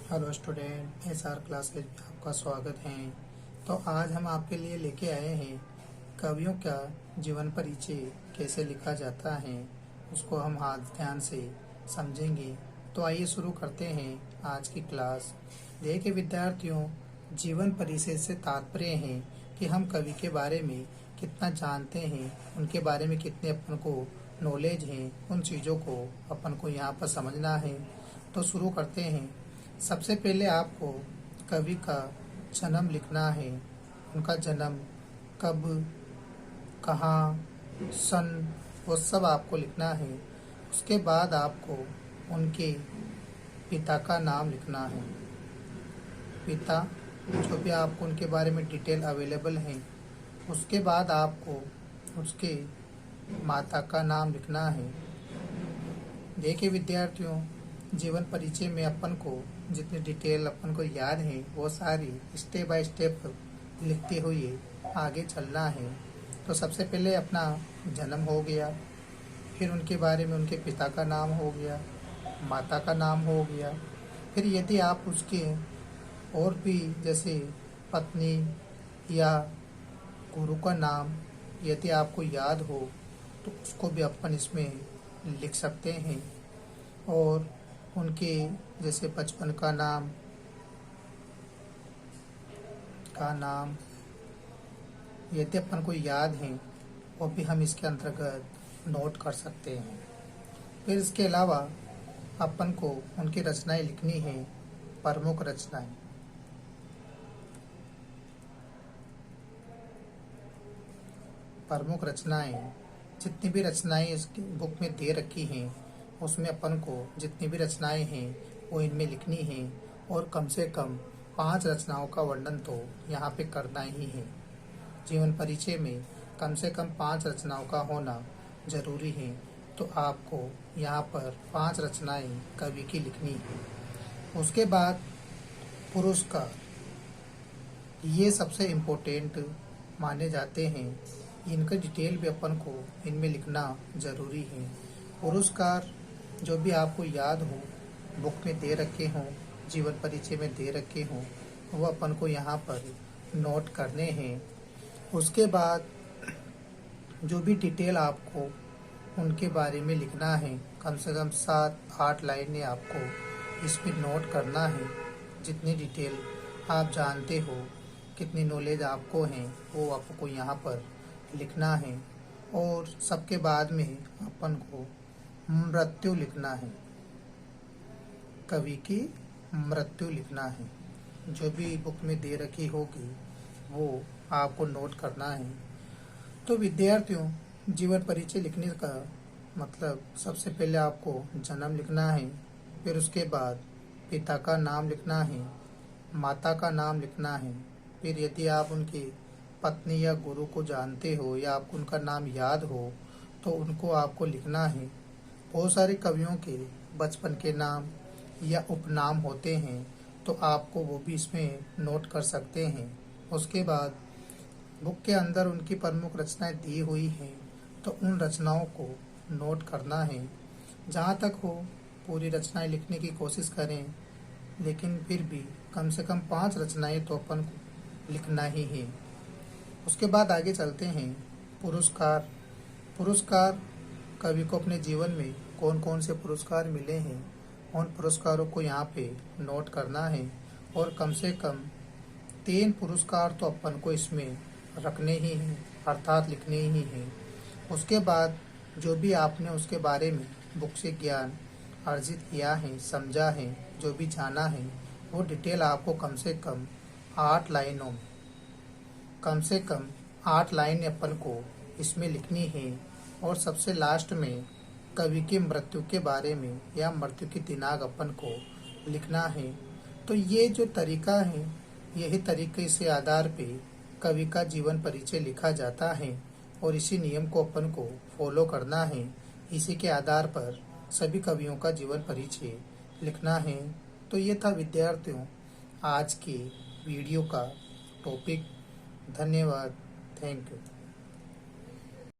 Hello student, SR classes में आपका स्वागत है। तो आज हम आपके लिए लेके आए हैं कवियों का जीवन परिचय कैसे लिखा जाता है, उसको हम आज ध्यान से समझेंगे। तो आइए शुरू करते हैं आज की क्लास। देखिए विद्यार्थियों, जीवन परिचय से तात्पर्य है कि हम कवि के बारे में कितना जानते हैं, उनके बारे में कितने अपन को नॉलेज है, उन चीज़ों को अपन को यहाँ पर समझना है। तो शुरू करते हैं। सबसे पहले आपको कवि का जन्म लिखना है। उनका जन्म कब, कहाँ, सन, वो सब आपको लिखना है। उसके बाद आपको उनके पिता का नाम लिखना है। पिता जो भी आपको उनके बारे में डिटेल अवेलेबल है। उसके बाद आपको उसके माता का नाम लिखना है। देखिए विद्यार्थियों, जीवन परिचय में अपन को जितनी डिटेल अपन को याद है वो सारी स्टेप बाय स्टेप लिखते हुए आगे चलना है। तो सबसे पहले अपना जन्म हो गया, फिर उनके बारे में उनके पिता का नाम हो गया, माता का नाम हो गया। फिर यदि आप उसके और भी जैसे पत्नी या गुरु का नाम यदि आपको याद हो तो उसको भी अपन इसमें लिख सकते हैं। और उनके जैसे बचपन का नाम यदि अपन को याद है वो भी हम इसके अंतर्गत नोट कर सकते हैं। फिर इसके अलावा अपन को उनकी रचनाएं लिखनी है, प्रमुख रचनाएं। प्रमुख रचनाएं जितनी भी रचनाएं इस बुक में दे रखी हैं उसमें अपन को जितनी भी रचनाएं हैं वो इनमें लिखनी है। और कम से कम 5 रचनाओं का वर्णन तो यहाँ पे करना ही है। जीवन परिचय में कम से कम 5 रचनाओं का होना जरूरी है। तो आपको यहाँ पर 5 रचनाएं कवि की लिखनी है। उसके बाद पुरस्कार, ये सबसे इम्पोर्टेंट माने जाते हैं। इनका डिटेल भी अपन को इनमें लिखना जरूरी है। पुरस्कार जो भी आपको याद हो, बुक में दे रखे हों, जीवन परिचय में दे रखे हों, वो अपन को यहाँ पर नोट करने हैं। उसके बाद जो भी डिटेल आपको उनके बारे में लिखना है, कम से कम 7-8 लाइनें आपको इसमें नोट करना है। जितनी डिटेल आप जानते हो, कितनी नॉलेज आपको है, वो आपको यहाँ पर लिखना है। और सबके बाद में अपन को मृत्यु लिखना है, कवि की मृत्यु लिखना है। जो भी बुक में दे रखी होगी वो आपको नोट करना है। तो विद्यार्थियों, जीवन परिचय लिखने का मतलब सबसे पहले आपको जन्म लिखना है, फिर उसके बाद पिता का नाम लिखना है, माता का नाम लिखना है। फिर यदि आप उनकी पत्नी या गुरु को जानते हो या आपको उनका नाम याद हो तो उनको आपको लिखना है। बहुत सारे कवियों के बचपन के नाम या उपनाम होते हैं तो आपको वो भी इसमें नोट कर सकते हैं। उसके बाद बुक के अंदर उनकी प्रमुख रचनाएं दी हुई हैं तो उन रचनाओं को नोट करना है। जहाँ तक हो पूरी रचनाएं लिखने की कोशिश करें, लेकिन फिर भी कम से कम 5 रचनाएं तो अपन को लिखना ही है। उसके बाद आगे चलते हैं। पुरस्कार, पुरस्कार कवि को अपने जीवन में कौन कौन से पुरस्कार मिले हैं उन पुरस्कारों को यहाँ पे नोट करना है। और कम से कम 3 पुरस्कार तो अपन को इसमें रखने ही हैं, अर्थात लिखने ही हैं। उसके बाद जो भी आपने उसके बारे में बुक से ज्ञान अर्जित किया है, समझा है, जो भी जाना है, वो डिटेल आपको कम से कम 8 लाइनों में, कम से कम 8 लाइन अपन को इसमें लिखनी है। और सबसे लास्ट में कवि की मृत्यु के बारे में या मृत्यु की दिनांक अपन को लिखना है। तो ये जो तरीका है, यही तरीके से आधार पे कवि का जीवन परिचय लिखा जाता है। और इसी नियम को अपन को फॉलो करना है। इसी के आधार पर सभी कवियों का जीवन परिचय लिखना है। तो ये था विद्यार्थियों आज के वीडियो का टॉपिक। धन्यवाद, थैंक यू।